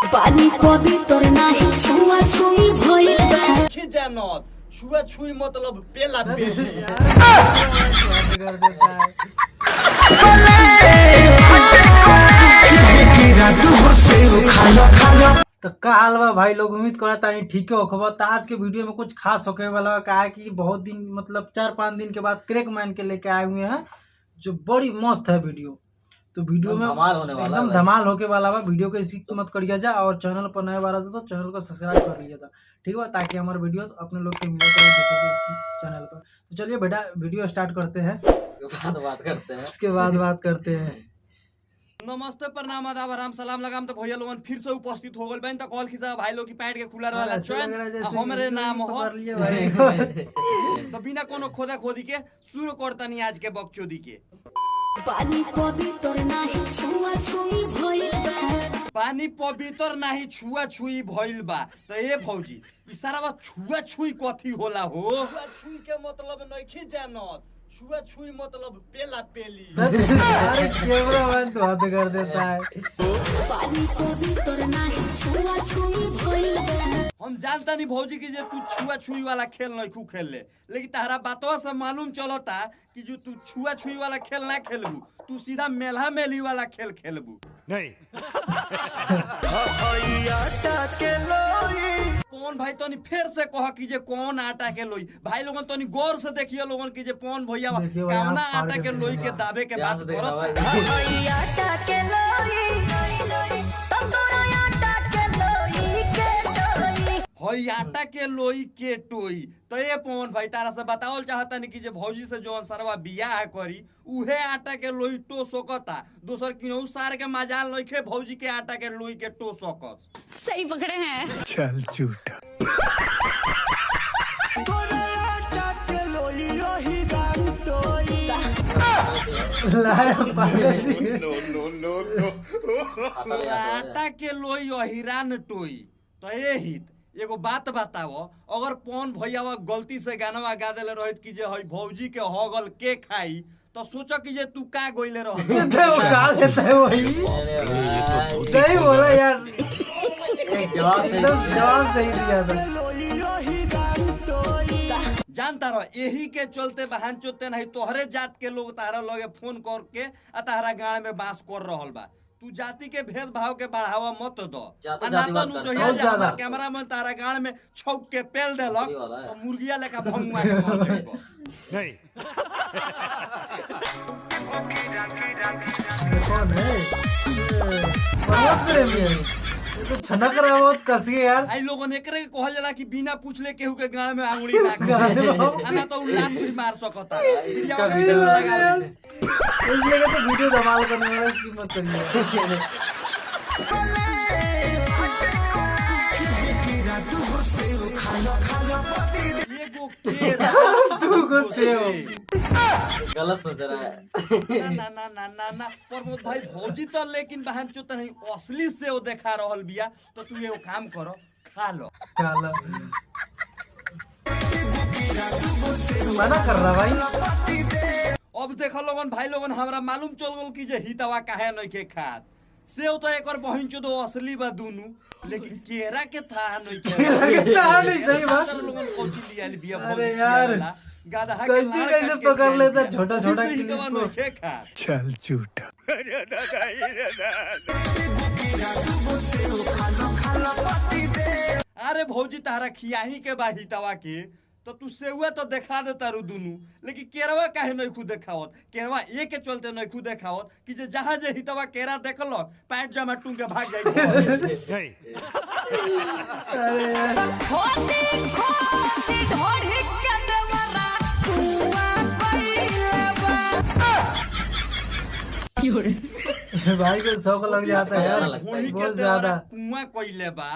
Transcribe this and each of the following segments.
पानी पवित्र नाही छुआ छुई भइल बा जानत छुआ छुई मतलब पेला पेली। तो का हाल बा भाई लोग, उम्मीद करा तानी ठीक हो खबर। तो आज के वीडियो में कुछ खास होके वाला का है कि बहुत दिन मतलब 4-5 दिन के बाद क्रैक मैन के लेके आए हुए हैं, जो बड़ी मस्त है वीडियो। तो वीडियो में एकदम धमाल होके वाला बा। वीडियो को स्किप मत करिए जा, और चैनल पर नए वाला था तो चैनल को सब्सक्राइब कर लीजिए था, ठीक है, ताकि हमारे वीडियो अपने लोग के मिले चैनल पर। तो चलिए बेटा वीडियो स्टार्ट करते हैं, उसके बाद बात करते हैं। नमस्ते प्रणाम आदाब आराम सलाम लगाम। तो भैया लोगन फिर से उपस्थित हो गए तो कॉल खींचा भाई लोग की पैंट के खुला रहला चैन हमरे नाम हो। तो बिना कोनो खोदा खोदी के शुरू करतनी आज के बकचोदी के। पानी पवित्र नाही छुआ छुई भइल बा पानी पवित्र नाही छुआ छुई भइल बा। तो ए भौजी ई सारा छुआ छुई कथी होला हो? छुआ छुई के मतलब नइखे जानत। छुआ छुई मतलब पेला पेली। अरे कैमरा मैन तो हद कर देता है। पानी पवित्र नाही छुआ छुई भइल बा हम जानता नहीं भौजी की जे तू छुआ छुई वाला खेल नहीं खू खेल ले, लेकिन तारा बातों से मालूम चलता कि जो तू छुआ छुई वाला खेल ना खेलबू, तू सीधा मेला मेली वाला खेल खेलबू। नहीं कौन भाई तनी फिर से कह कि जे कौन आटा के लोई। भाई लोगन तनी गौर से देखियो लोगन की जे कौन भैया कौना आटा के लोई के दावे के बात करत। आटा के लोई तो तोरा आटा के लोई के टोई हई आटा के लोई के टोई। तो ये पवन भाई तारा से बतावल चाहता नहीं कि जे भौजी से जो सरवा बियाह करी उहे आटा के लोई टो सकता, दोसर किनहु सार के मजाल नइखे भौजी के आटा के लोई के टो सकत। सही पकड़े हैं। चल झूठा। आटा के लोई अहिरान टोई। तो ये हित एगो बात बताओ, अगर पवन भैया गलती से गाना गा देले रहित कि जे हई भौजी के हगल के खाई, तो सोचो कि जे तू का गोइले रह। सही बोला यार, जवाब सही दिया था। जानता रहो यही के चलते बहन चोते नहीं तोहरे जात के लोग तारा लगे फोन करके आ तारा गाँव में बास कर रहल बा। तू जाति के भेदभाव के बढ़ावा मत दो। कैमरा में तारा गाँव में छौक के पेल देलक तो मुर्गिया लेका भंगुआ के मर जाइबो। नहीं कौन है? बहुत प्रेमी है ये तो, छनक रहा है बहुत कस के यार। आई लोगन एकरे के कहल जाला कि बिना पूछले केहू के गाँव में आंगुली ना आना तो उलात भी मार सकता। वीडियो से लगा इसलिए तो वीडियो धमाल करने में इसकी मत करिए। गलत सोच रहा है। ना प्रमोद भाई भौजी तो लेकिन बहन चोत नहीं असली से वो देखा रहल बिया। तो तू एगो काम करो, खा लो। मना कर रहा भाई। अब देखो लोगन भाई लोगन हमरा मालूम चल गल कि जे हितवा काहे नहीं के खात। सेव तो एक और बहिन चो दो असली बा दुनु, लेकिन केरा के था नहीं के। सही बात। लोगन कोची लिया बिया भौजी। अरे यार गाधा के कैसे पकड़ लेता छोटा छोटा हितवा नहीं के खा। चल झूठा। अरे भौजी तारा खियाही के बा हितवा के, तो तू सेवा तो देखा देता रू दुनु, लेकिन केरवा काहे नहीं खुद देखावत। केरवा एक के चलते नहीं खुद देखावत कि जे जहां जे हितवा केरा देखलक पैंट जमा टूंग के भाग जाई। अरे यार ढोढ़ी के देवरा कुआ कइले बा भाई को शौक लग जाता है यार बहुत ज्यादा। कुआं कइले बा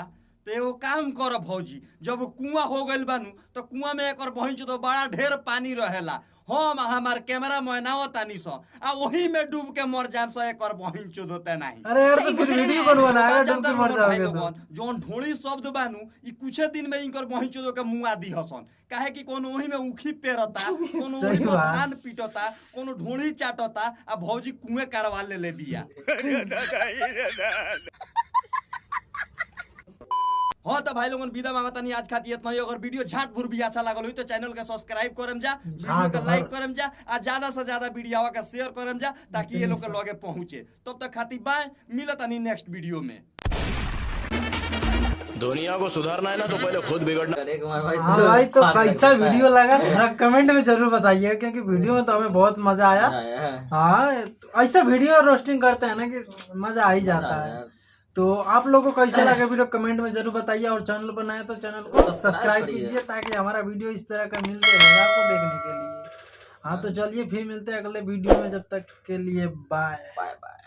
तो एगो काम कर भौजी, जब कुआं हो गइल बानू तो कुआं में एक बहिन तो बड़ा ढेर पानी रहेला। हम हमार कैमरा मैनाओ तानी सो आ वही में डूब के मर जाम सो एक बहिन चोदते नहीं। अरे यार तो फिर वीडियो बनवाना है, डूब के मर जाओगे तो। जोन ढोड़ी शब्द बानू ई कुछ दिन में इनकर बहिन चोदो के मुआ दी हसन। काहे कि कोनो वही में उखी पेरता, कोनो वही में धान पीटता, कोनो ढोड़ी चाटता आ भौजी कुएं करवा ले बिया। हाँ तो भाई लोगन विदा मांगता नहीं आज खाती इतना ही। अगर वीडियो झाट भूर भी अच्छा लागल हुई तो चैनल के सब्सक्राइब करम जा, वीडियो के लाइक करम जा, और ज्यादा से ज्यादा वीडियो का शेयर करम जा ताकि ये लोग के लगे पहुंचे। तब तक खाती बाय, मिलत नहीं नेक्स्ट वीडियो में। दुनिया को सुधारना है ना तो पहले खुद बिगड़ना। करे कुमार भाई हाँ भाई, तो कैसा वीडियो लगा थोड़ा कमेंट में जरूर बताइए, क्योंकि वीडियो में तो हमें बहुत मजा आया। हाँ, ऐसा वीडियो रोस्टिंग करते हैं ना कि मजा आ ही जाता है। तो आप लोगों को कैसा लगा वीडियो कमेंट में जरूर बताइए, और चैनल पर नया तो चैनल को सब्सक्राइब कीजिए ताकि हमारा वीडियो इस तरह का मिलते रहेगा आपको देखने के लिए। हाँ तो चलिए फिर मिलते हैं अगले वीडियो में, जब तक के लिए बाय बाय बाय।